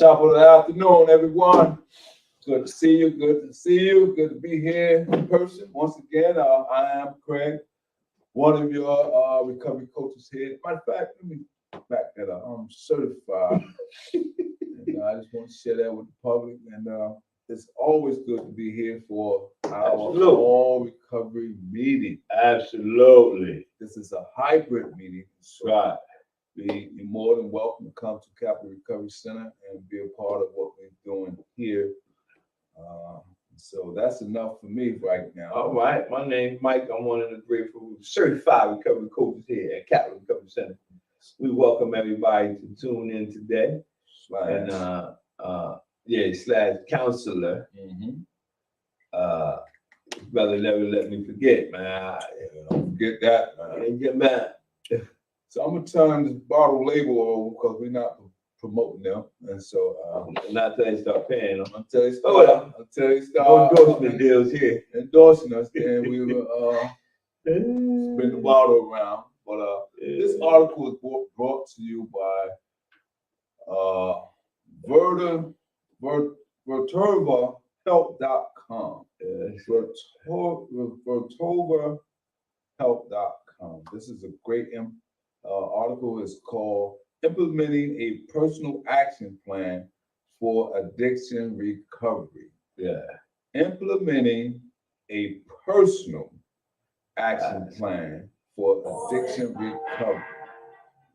top of the afternoon, everyone. Good to see you. Good to see you. Good to be here in person once again. I am Craig, one of your recovery coaches here. Matter of fact, let me back that up. I'm certified. And I just want to share that with the public. And it's always good to be here for our all recovery meeting. Absolutely. This is a hybrid meeting. So Right. you're more than welcome to come to Capital Recovery Center and be a part of what we're doing here. So that's enough for me right now. All right. My name's Mike. I'm one of the grateful certified recovery coaches here at Capital Recovery Center. We welcome everybody to tune in today. And / counselor. Brother never let me forget, man. Don't forget that, man. Yeah, man. So I'm gonna turn this bottle label over because we're not promoting them, and so Not till they start paying them. until they start, No endorsement deals here. endorsing us, then we will spin the bottle around. But this article is brought to you by vertovahealth.com. Vertovahealth.com. This is a great article. It's called Implementing a Personal Action Plan for Addiction Recovery. Yeah. Implementing a personal action plan for addiction recovery.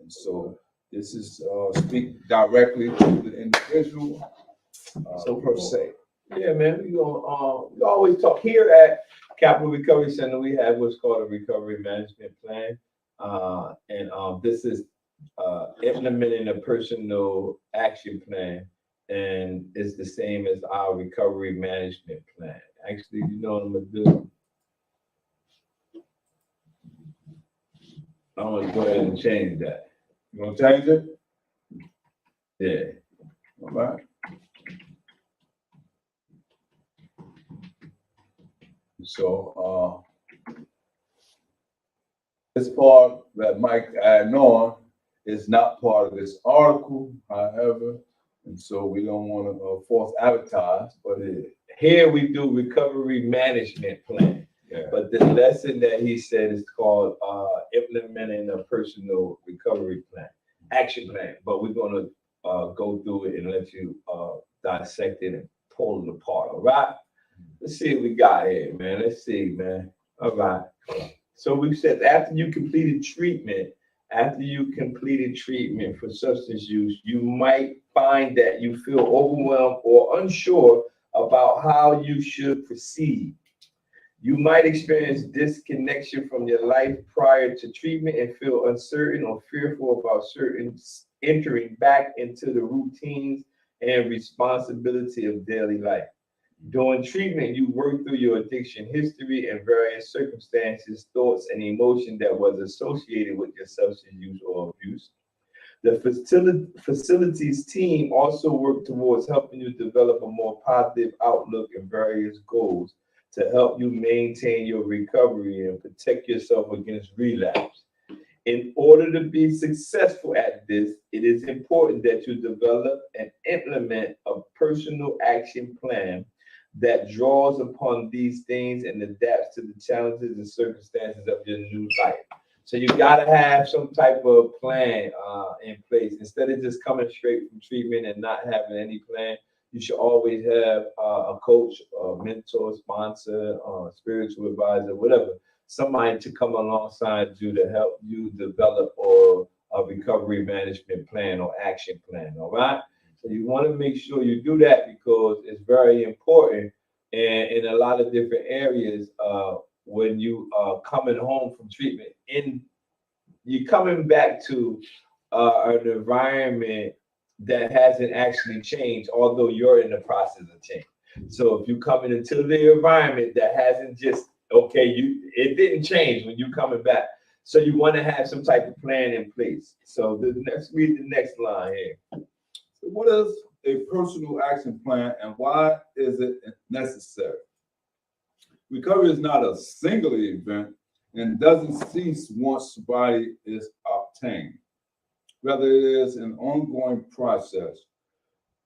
And so this is speak directly to the individual per se. Yeah, man. We always talk here at Capital Recovery Center. We have what's called a recovery management plan, and this is implementing a personal action plan, and it's the same as our recovery management plan. Actually, you know what I'm gonna do? I'm gonna go ahead and change that. You want to change it? Yeah. All right. So this part that Mike added on is not part of this article, however, and so we don't want to false advertise, but here we do recovery management plan. Yeah. But the lesson that he said is called implementing a personal recovery plan, action plan. But we're going to go through it and let you dissect it and pull it apart. All right. Let's see what we got here, man. Let's see, man. All right. So we said after you completed treatment for substance use, you might find that you feel overwhelmed or unsure about how you should proceed. You might experience disconnection from your life prior to treatment and feel uncertain or fearful about entering back into the routines and responsibility of daily life. During treatment, you work through your addiction history and various circumstances, thoughts, and emotion that was associated with your substance use or abuse. The facilities team also work towards helping you develop a more positive outlook and various goals to help you maintain your recovery and protect yourself against relapse. In order to be successful at this, it is important that you develop and implement a personal action plan that draws upon these things and adapts to the challenges and circumstances of your new life. So you gotta have some type of plan in place. Instead of just coming straight from treatment and not having any plan, you should always have a coach, a mentor, sponsor, spiritual advisor, whatever, somebody to come alongside you to help you develop a recovery management plan or action plan, all right? So you want to make sure you do that because it's very important in a lot of different areas when you are coming home from treatment. You're coming back to an environment that hasn't actually changed, although you're in the process of change. So if you're coming into the environment that hasn't just, it didn't change when you're coming back. So you want to have some type of plan in place. So let's read the next line here. So what is a personal action plan and why is it necessary? Recovery is not a singular event and doesn't cease once sobriety is obtained. Rather, it is an ongoing process.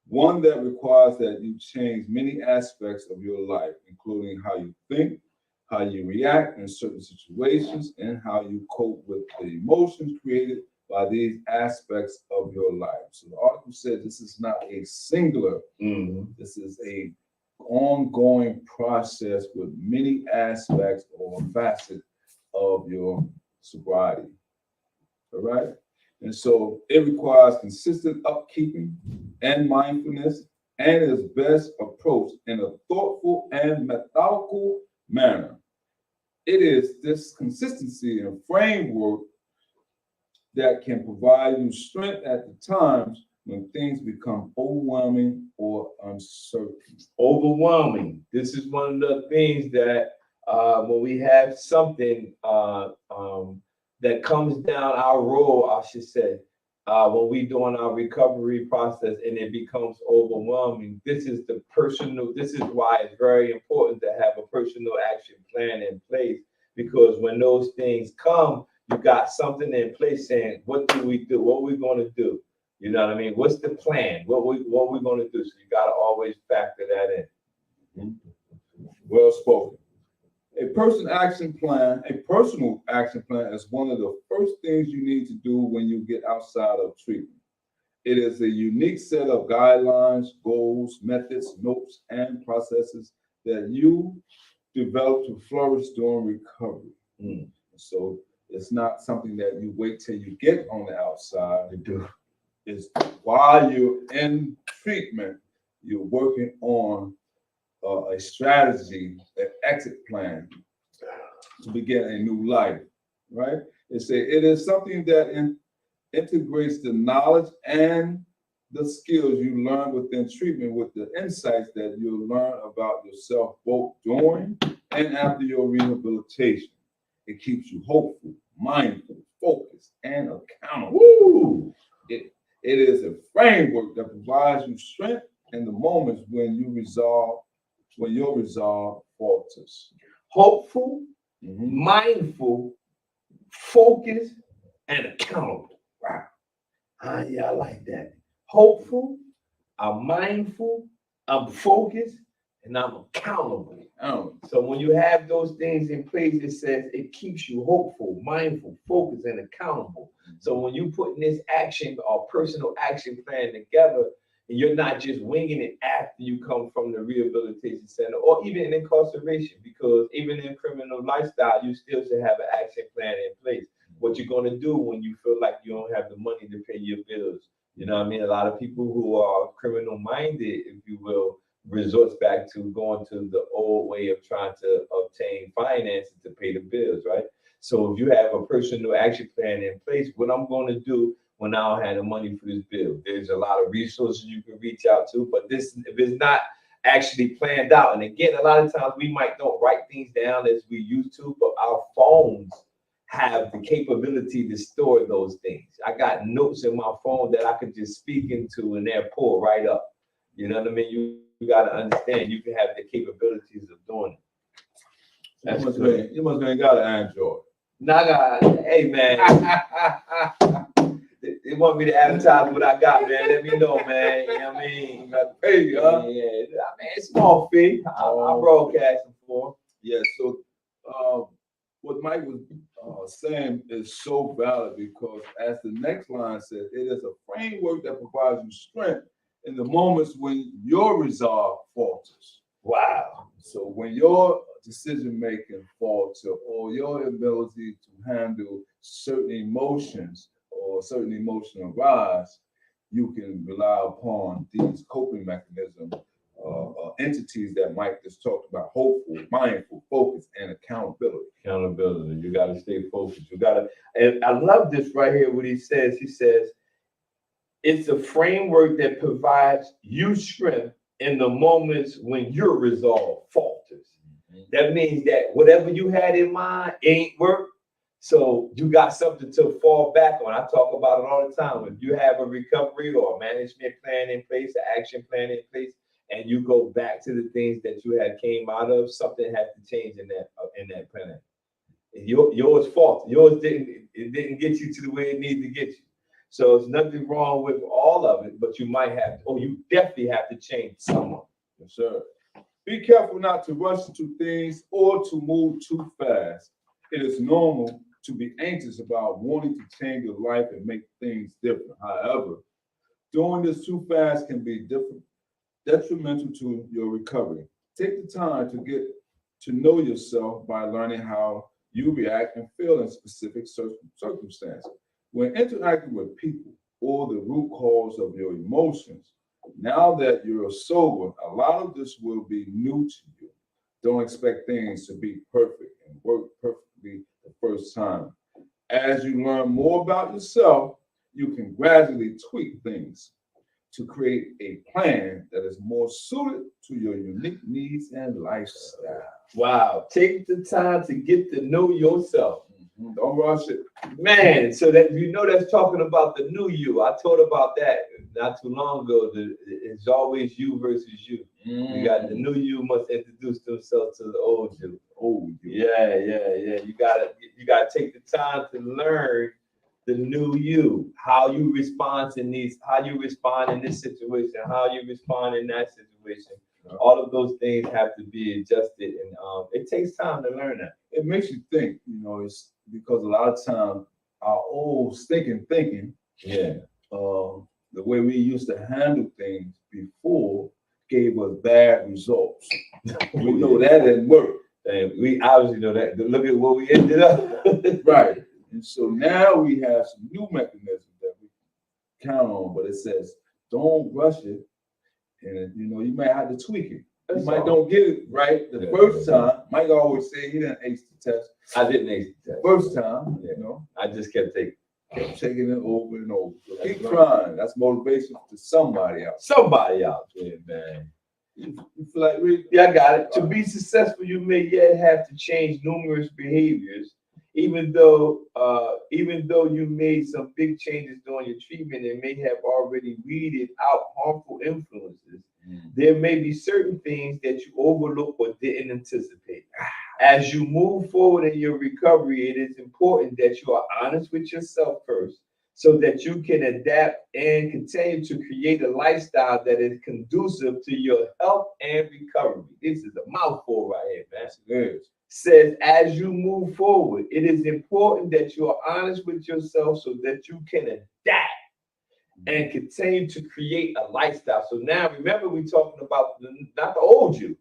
one that requires that you change many aspects of your life, including how you think, how you react in certain situations, and how you cope with the emotions created by these aspects of your life. So the article said this is not a singular, this is a ongoing process with many aspects or facets of your sobriety. All right. And so it requires consistent upkeeping and mindfulness and is best approached in a thoughtful and methodical manner. It is this consistency and framework that can provide you strength at the times when things become overwhelming or uncertain. Overwhelming. This is one of the things that when we have something that comes down our road, I should say, when we doing our recovery process and it becomes overwhelming, this is why it's very important to have a personal action plan in place, because when those things come, you got something in place saying, what do we do? What are we going to do? You know what I mean? What's the plan? What we going to do? So you got to always factor that in. Well spoken. A personal action plan is one of the first things you need to do when you get outside of treatment. It is a unique set of guidelines, goals, methods, notes, and processes that you develop to flourish during recovery. So it's not something that you wait till you get on the outside to do. It's while you're in treatment, you're working on a strategy, an exit plan to begin a new life, right? It is something that integrates the knowledge and the skills you learn within treatment with the insights that you'll learn about yourself both during and after your rehabilitation. It keeps you hopeful, mindful, focused, and accountable. Woo! It is a framework that provides you strength in the moments when your resolve falters. Hopeful, mindful, focused, and accountable. Wow. Yeah, I like that. Hopeful, I'm mindful, I'm focused, and I'm accountable. So when you have those things in place, it says it keeps you hopeful, mindful, focused, and accountable. So when you put this action or personal action plan together, and you're not just winging it after you come from the rehabilitation center or even in incarceration, because even in criminal lifestyle, you still should have an action plan in place. What you're going to do when you feel like you don't have the money to pay your bills. You know what I mean? A lot of people who are criminal minded, if you will, resorts back to going to the old way of trying to obtain finances to pay the bills, right? So if you have a personal action plan in place, what I'm going to do when I don't have the money for this bill, there's a lot of resources you can reach out to, but if it's not actually planned out, and again, a lot of times we might don't write things down as we used to, but our phones have the capability to store those things. I got notes in my phone that I could just speak into and they're pulled right up. You know what I mean? You got to understand you can have the capabilities of doing it. You must have got an Android. Hey man, they want me to advertise what I got, man. Let me know, man. You know what I mean? You got to pay you, huh? Yeah, I mean, it's small fee. I broadcast them for. Yeah, so what Mike was saying is so valid, because as the next line says, it is a framework that provides you strength in the moments when your resolve falters. Wow. So when your decision making falters or your ability to handle certain emotions or certain emotional rise, you can rely upon these coping mechanisms, entities that Mike just talked about: hopeful, mindful, focused, and accountability. Accountability. You got to stay focused. You got to, and I love this right here, what he says. He says, it's a framework that provides you strength in the moments when your resolve falters. That means that whatever you had in mind ain't work. So you got something to fall back on. I talk about it all the time. If you have a recovery or a management plan in place, an action plan in place, and you go back to the things that you had came out of, something had to change in that plan. Yours fault. Yours didn't get you to the way it needed to get you. So it's nothing wrong with all of it, but you might have, or you definitely have to change someone. Yes, sir. Be careful not to rush into things or to move too fast. It is normal to be anxious about wanting to change your life and make things different. However, doing this too fast can be detrimental to your recovery. Take the time to get to know yourself by learning how you react and feel in specific circumstances. When interacting with people or the root cause of your emotions, now that you're sober, a lot of this will be new to you. Don't expect things to be perfect and work perfectly the first time. As you learn more about yourself, you can gradually tweak things to create a plan that is more suited to your unique needs and lifestyle. Wow. Take the time to get to know yourself. Don't rush it. Man, so that you know that's talking about the new you. I taught about that not too long ago. It's always you versus you. You got the new you must introduce themselves to the old you. Old you. Yeah. You gotta take the time to learn the new you, how you respond in this situation, how you respond in that situation. All of those things have to be adjusted, and it takes time to learn that. It makes you think, it's because a lot of times our old stinking thinking, the way we used to handle things before gave us bad results. We know that didn't work. And we obviously know that. Look at where we ended up. Right. And so now we have some new mechanisms that we count on, but it says don't rush it. And you might have to tweak it. You might don't get it right the first time. Mike always say he didn't ace the test. I didn't ace the test. First time, I just kept taking it over and over. So keep trying. That's motivation to somebody else. Somebody out there, man. You feel like reading? Yeah, I got it. To be successful, you may yet have to change numerous behaviors. Even though you made some big changes during your treatment and may have already weeded out harmful influences, there may be certain things that you overlooked or didn't anticipate. As you move forward in your recovery, it is important that you are honest with yourself first, so that you can adapt and continue to create a lifestyle that is conducive to your health and recovery. This is a mouthful right here, man. It is. Says, as you move forward, it is important that you are honest with yourself so that you can adapt and continue to create a lifestyle. So now, remember, we're talking about not the old you.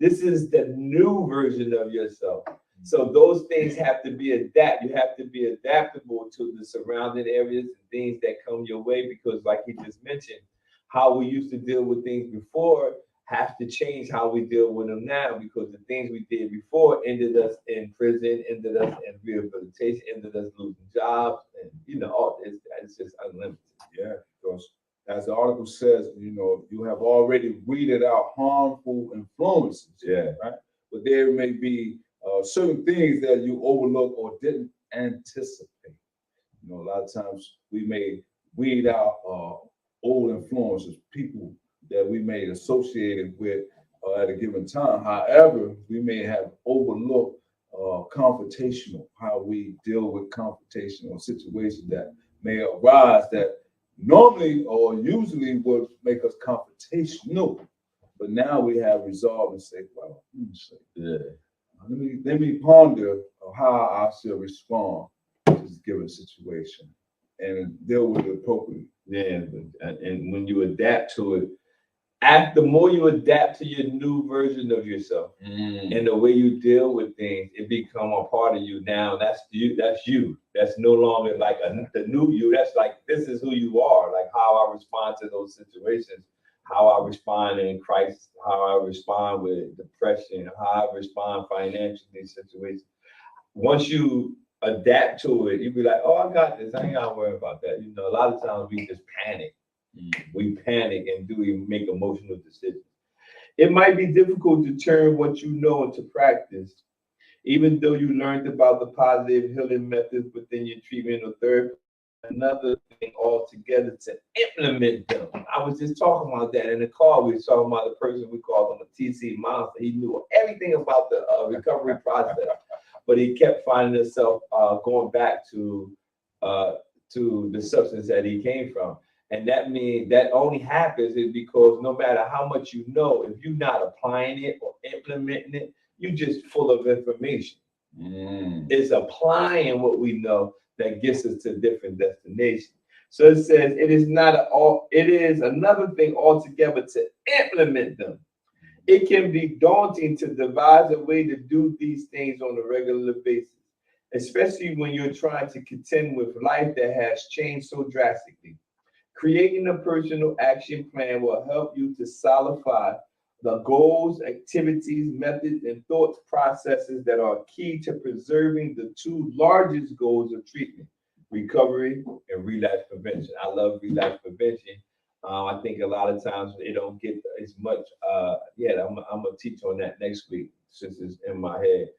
This is the new version of yourself. So those things have to be adapted. You have to be adaptable to the surrounding areas and things that come your way, because like he just mentioned, how we used to deal with things before have to change how we deal with them now, because the things we did before ended us in prison, ended us in rehabilitation, ended us losing jobs, and all this. It's just unlimited. Yeah, because as the article says, you have already weeded out harmful influences. Yeah. Right. But there may be certain things that you overlook or didn't anticipate. A lot of times we may weed out old influences, people that we may associate with at a given time. However, we may have overlooked confrontational, how we deal with confrontational situations that may arise that normally or usually would make us confrontational. But now we have resolved and say, well, let me ponder how I should respond to this given situation and deal with it appropriately. Yeah, and when you adapt to it, the more you adapt to your new version of yourself and the way you deal with things, it become a part of you. Now that's you. That's no longer like the new you. That's like, this is who you are. Like how I respond to those situations, how I respond in crisis, how I respond with depression, how I respond financially in situations. Once you adapt to it, you be like, oh, I got this. I ain't gotta worry about that. A lot of times we just panic. We panic and we make emotional decisions. It might be difficult to turn what you know into practice, even though you learned about the positive healing methods within your treatment or therapy. Another thing altogether to implement them. I was just talking about that in the car. We were talking about the person we called him a TC monster. He knew everything about the recovery process, but he kept finding himself going back to to the substance that he came from. And that means that only happens is because no matter how much you know, if you're not applying it or implementing it, you're just full of information. It's applying what we know that gets us to different destinations. So it says it is it is another thing altogether to implement them. It can be daunting to devise a way to do these things on a regular basis, especially when you're trying to contend with life that has changed so drastically. Creating a personal action plan will help you to solidify the goals, activities, methods, and thought processes that are key to preserving the two largest goals of treatment: recovery and relapse prevention. I love relapse prevention. I think a lot of times it don't get as much yet. I'm gonna teach on that next week since it's in my head.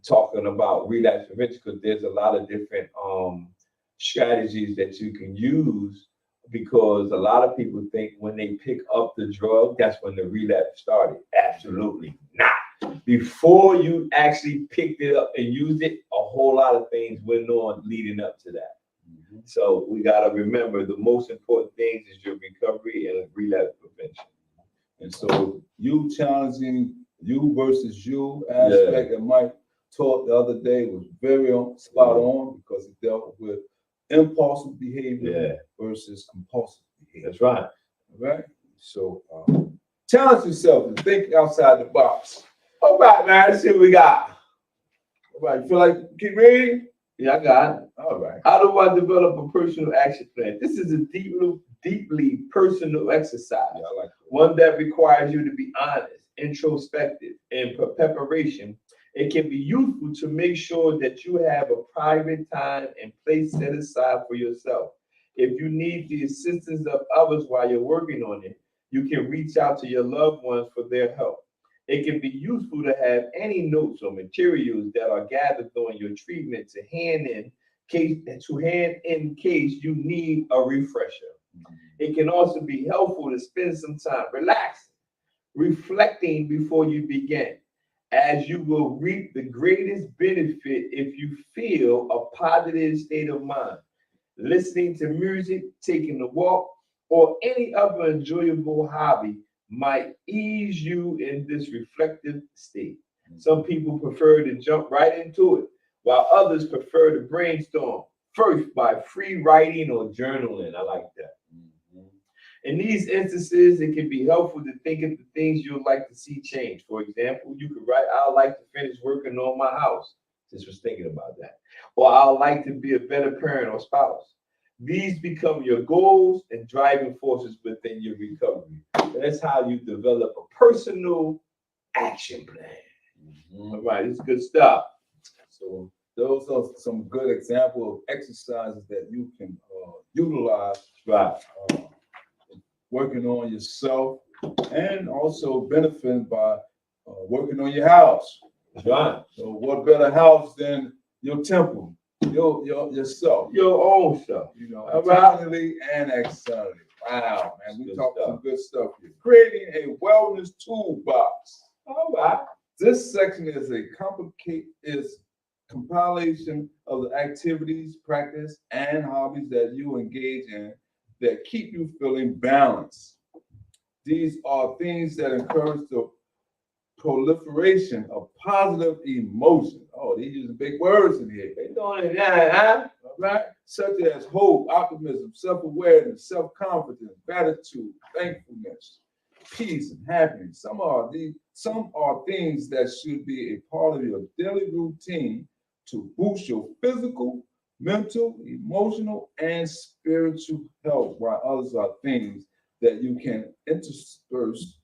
Talking about relapse prevention, because there's a lot of different strategies that you can use, because a lot of people think when they pick up the drug, that's when the relapse started. Absolutely not. Before you actually picked it up and used it, a whole lot of things went on leading up to that. So we got to remember the most important things is your recovery and relapse prevention. And so you challenging you versus you aspect that Mike taught the other day was very spot on, because it dealt with impulsive behavior versus compulsive behavior. That's right. All right. So challenge yourself and think outside the box. All right, man. Let's see what we got. All right. You feel like keep reading? Yeah, I got it. All right. How do I develop a personal action plan? This is a deeply personal exercise. Yeah, I like that. One that requires you to be honest, introspective, and preparation. It can be useful to make sure that you have a private time and place set aside for yourself. If you need the assistance of others while you're working on it, you can reach out to your loved ones for their help. It can be useful to have any notes or materials that are gathered during your treatment to hand in case you need a refresher. It can also be helpful to spend some time relaxing, reflecting before you begin, as you will reap the greatest benefit if you feel a positive state of mind. Listening to music, taking a walk, or any other enjoyable hobby might ease you in this reflective state. Some people prefer to jump right into it, while others prefer to brainstorm first by free writing or journaling. I like that. In these instances, it can be helpful to think of the things you'd like to see change. For example, you could write, I'd like to finish working on my house. Just was thinking about that. Or I'd like to be a better parent or spouse. These become your goals and driving forces within your recovery. That's how you develop a personal action plan. All right, it's good stuff. So those are some good examples of exercises that you can utilize. Right. Working on yourself and also benefiting by working on your house. That's right. So what better house than your temple, yourself, your own self, internally and externally. Wow, man, we talked some good stuff here. Creating a wellness toolbox. All right. This section is compilation of the activities, practice, and hobbies that you engage in that keep you feeling balanced. These are things that encourage the proliferation of positive emotion. Oh, they're using big words in here. They doing it now, huh? All right. Such as hope, optimism, self-awareness, self-confidence, gratitude, thankfulness, peace, and happiness. Some are things that should be a part of your daily routine to boost your physical, mental, emotional, and spiritual health, while others are things that you can intersperse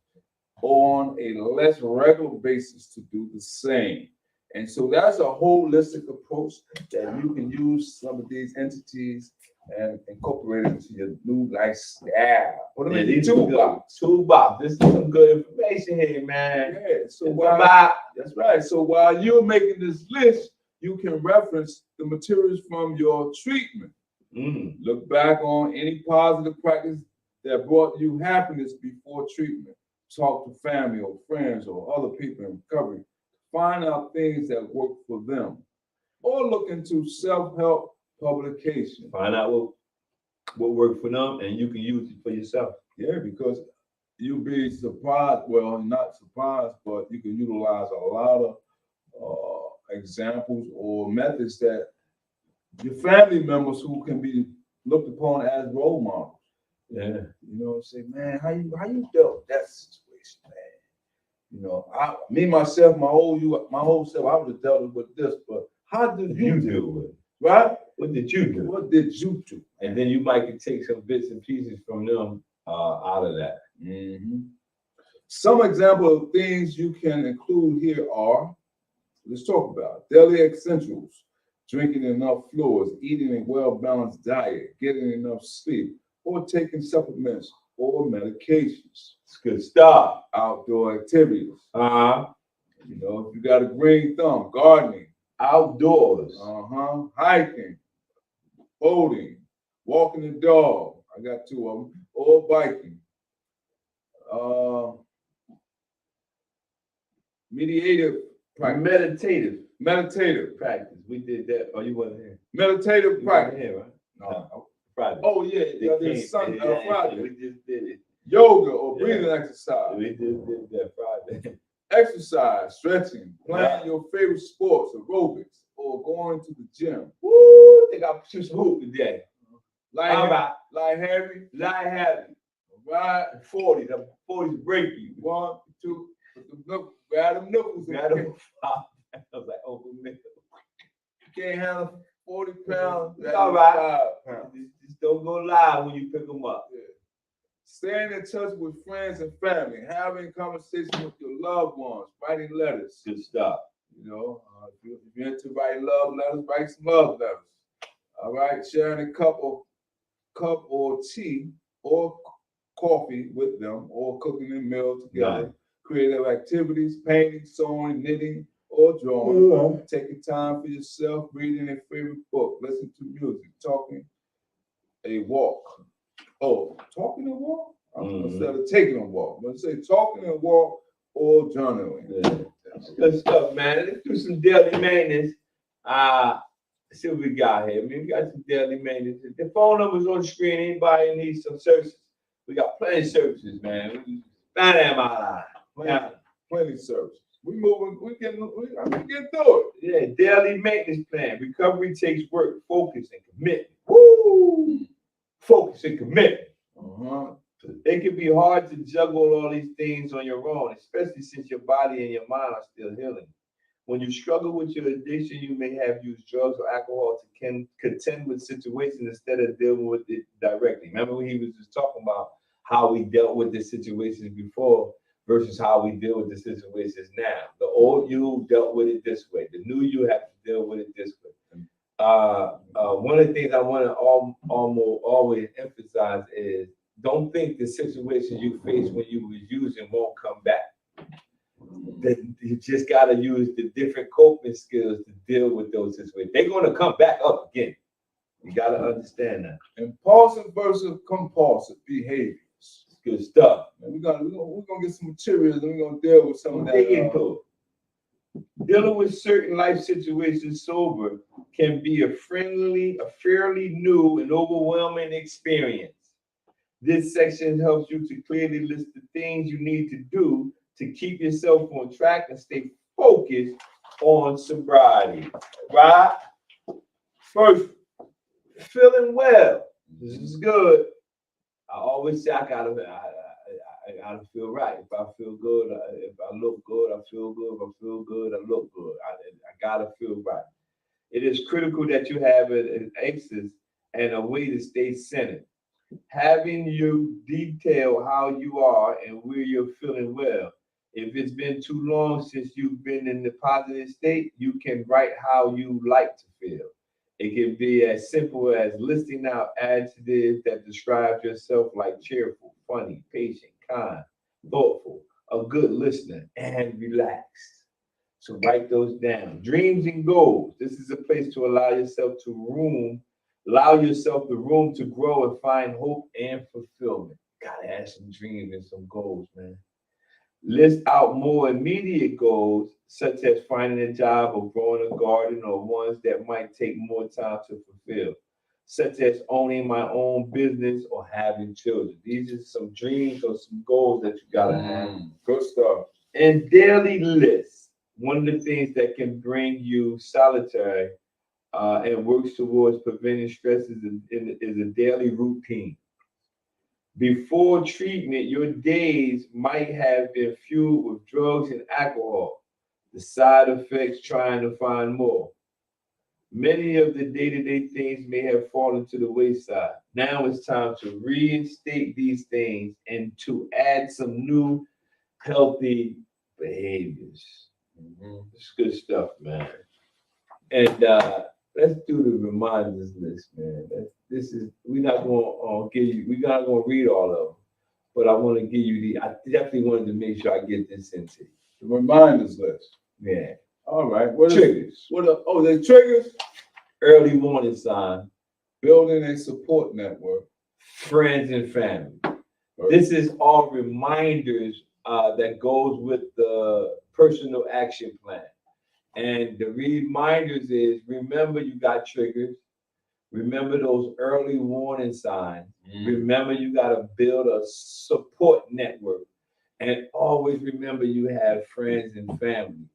on a less regular basis to do the same. And so that's a holistic approach that you can use some of these entities and incorporate it into your new lifestyle. Put them in your toolbox. Toolbox. This is some good information here, man. Yeah. So that's right. So while you're making this list, you can reference the materials from your treatment. Look back on any positive practice that brought you happiness before treatment. Talk to family or friends or other people in recovery. Find out things that work for them. Or look into self-help publication. Find out what worked for them, and you can use it for yourself. Yeah, because you'll be surprised. Well, not surprised, but you can utilize a lot of examples or methods that your family members who can be looked upon as role models. Yeah. You know, say, man, how you dealt with that situation, man? You know, me myself, my whole self, I would have dealt with this, but how did you deal with it? Right? What did you do? What did you do? And then you might take some bits and pieces from them out of that. Mm-hmm. Some example of things you can include here are, let's talk about daily essentials, drinking enough fluids, eating a well-balanced diet, getting enough sleep, or taking supplements or medications. It's good stuff. Outdoor activities. Uh-huh. You know, if you got a green thumb, gardening. Outdoors. Hiking, boating, walking the dog. I got 2 of them. Or biking. Meditative practice. We did that. Oh, you wasn't here. Meditative You practice. wasn't here, right? No. Friday. Oh yeah, They Friday. We just did it. Yoga or breathing exercise. We just did that Friday. Exercise, stretching, playing your favorite sports, aerobics, or going to the gym. Woo! I think I'll shoot some hoop today. Light Light heavy. Right. 40. The 40s break you. 1, 2. Grab them knuckles. Got them. I was like, oh, man. You can't handle 40 pounds. It's all right. 5 pounds. Just don't go live when you pick them up. Yeah. Staying in touch with friends and family, having conversations with your loved ones, writing letters. Good stuff. You know, if you're into writing love letters, write some love letters. All right, sharing a cup or tea or coffee with them, or cooking a meal together. Right. Creative activities, painting, sewing, knitting, or drawing. Taking time for yourself, reading a favorite book, listening to music, talking a walk. Oh, talking a walk? Instead of taking a walk. But say talking a walk or journaling. Yeah. Good stuff, man. Let's do some daily maintenance. Let's see what we got here. I mean, we got some daily maintenance. The phone number's on the screen. Anybody needs some services? We got plenty of services, man. Find them out. Plenty of services. We moving, we getting through it. Yeah, daily maintenance plan. Recovery takes work, focus, and commitment. Woo! Focus and commitment. It can be hard to juggle all these things on your own, especially since your body and your mind are still healing. When you struggle with your addiction, you may have used drugs or alcohol to contend with situations instead of dealing with it directly. Remember when he was just talking about how we dealt with the situations before versus how we deal with the situations now. The old you dealt with it this way. The new you have to deal with it this way. One of the things I want to always emphasize is don't think the situation you faced when you was using won't come back. You just got to use the different coping skills to deal with those situations. They're going to come back up again. You got to understand that. Impulsive versus compulsive behaviors. Good stuff. We're gonna get some materials and we're gonna deal with some of that. Dig into it. Dealing with certain life situations sober can be a fairly new and overwhelming experience. This section helps you to clearly list the things you need to do to keep yourself on track and stay focused on sobriety. Right? First, feeling well. This is good. I always say I gotta feel right. If I feel good, if I look good, I feel good. If I feel good, I look good. I gotta feel right. It is critical that you have an axis and a way to stay centered. Having you detail how you are and where you're feeling well. If it's been too long since you've been in the positive state, you can write how you like to feel. It can be as simple as listing out adjectives that describe yourself like cheerful, funny, patient, kind, thoughtful, a good listener, and relaxed. So write those down. Dreams and goals. This is a place to allow yourself the room to grow and find hope and fulfillment. Gotta have some dreams and some goals, man. List out more immediate goals, such as finding a job or growing a garden, or ones that might take more time to fulfill, such as owning my own business or having children. These are some dreams or some goals that you gotta have. Good stuff. And daily lists. One of the things that can bring you solitary and works towards preventing stress is a daily routine. Before treatment, your days might have been fueled with drugs and alcohol, the side effects trying to find more. Many of the day-to-day things may have fallen to the wayside. Now it's time to reinstate these things and to add some new healthy behaviors. It's good stuff, man. And let's do the reminders list, man. We're not going to give you, we're not going to read all of them, but I want to give you I definitely wanted to make sure I get this into you. The reminders list. Yeah. All right. What Triggers. The triggers? Early warning sign. Building a support network. Friends and family. Right. This is all reminders that goes with the personal action plan. And the reminders is, remember you got triggers. Remember those early warning signs. Remember you got to build a support network. And always remember you have friends and family.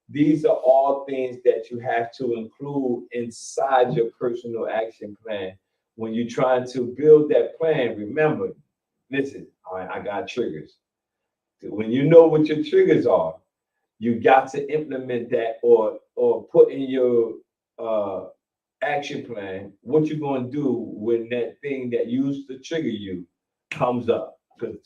These are all things that you have to include inside your personal action plan. When you're trying to build that plan, remember, listen, all right, I got triggers. When you know what your triggers are, you got to implement that or put in your action plan what you're going to do when that thing that used to trigger you comes up. Because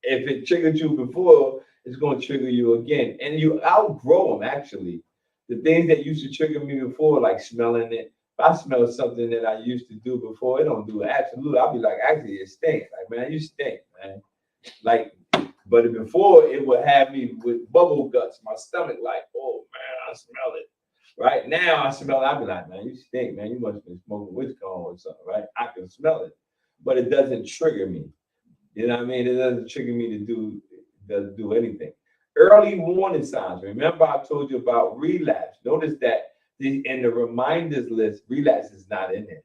if it triggered you before, it's going to trigger you again. And you outgrow them, actually. The things that used to trigger me before, like smelling it. If I smell something that I used to do before, it don't do it. Absolutely. I'll be like, actually, it stinks. Like, man, you stink, man. Like, but before, it would have me with bubble guts, my stomach, like, oh, man, I smell it. Right now, I smell it. I'll be like, man, you stink, man. You must have been smoking witch cone or something, right? I can smell it. But it doesn't trigger me. You know what I mean? It doesn't trigger me to do anything. Early warning signs. Remember, I told you about relapse. Notice that in the reminders list, relapse is not in there.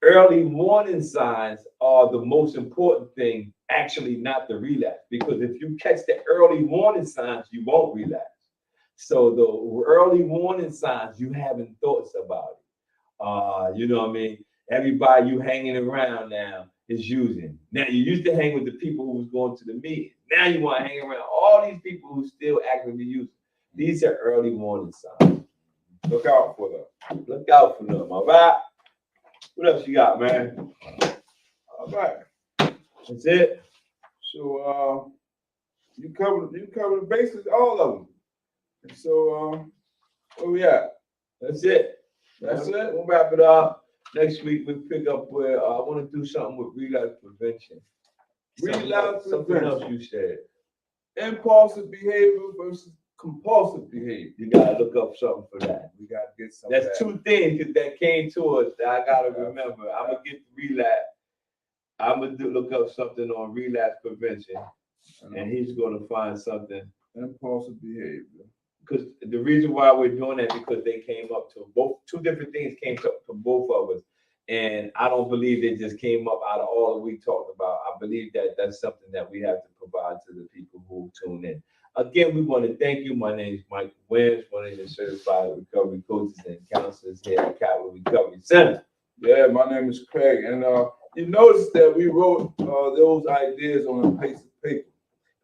Early warning signs are the most important thing, actually, not the relapse. Because if you catch the early warning signs, you won't relapse. So the early warning signs, you having thoughts about it. You know what I mean? Everybody you hanging around now is using. Now, you used to hang with the people who was going to the meeting. Now you want to hang around all these people who still actively using. These are early warning signs. Look out for them. Look out for them, all right? What else you got, man? All right. That's it? So you cover the bases, all of them. And so where we at? That's it. That's it? We'll wrap it up. Next week we pick up where I want to do something with relapse prevention. Something else you said. Impulsive behavior versus compulsive behavior. You gotta look up something for that. We gotta get some. That's two things that came to us that I gotta remember. I'm gonna get relapse. I'm gonna look up something on relapse prevention, and he's gonna find something. Impulsive behavior. Because the reason why we're doing that, because they came up to two different things came up to both of us, and I don't believe they just came up out of all that we talked about. I believe that that's something that we have to provide to the people who tune in. Again, we want to thank you. My name is Mike Williams, one of the certified recovery coaches and counselors here at Capital Recovery Center. Yeah, my name is Craig, and you notice that we wrote those ideas on a piece of paper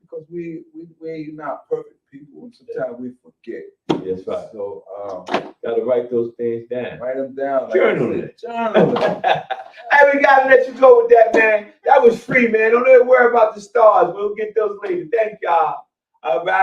because we're not perfect people, and sometimes we forget. That's right. So gotta write those things down. Write them down. Journal it. Journal it. Hey, we gotta let you go with that, man. That was free, man. Don't ever worry about the stars. We'll get those later. Thank y'all. All right.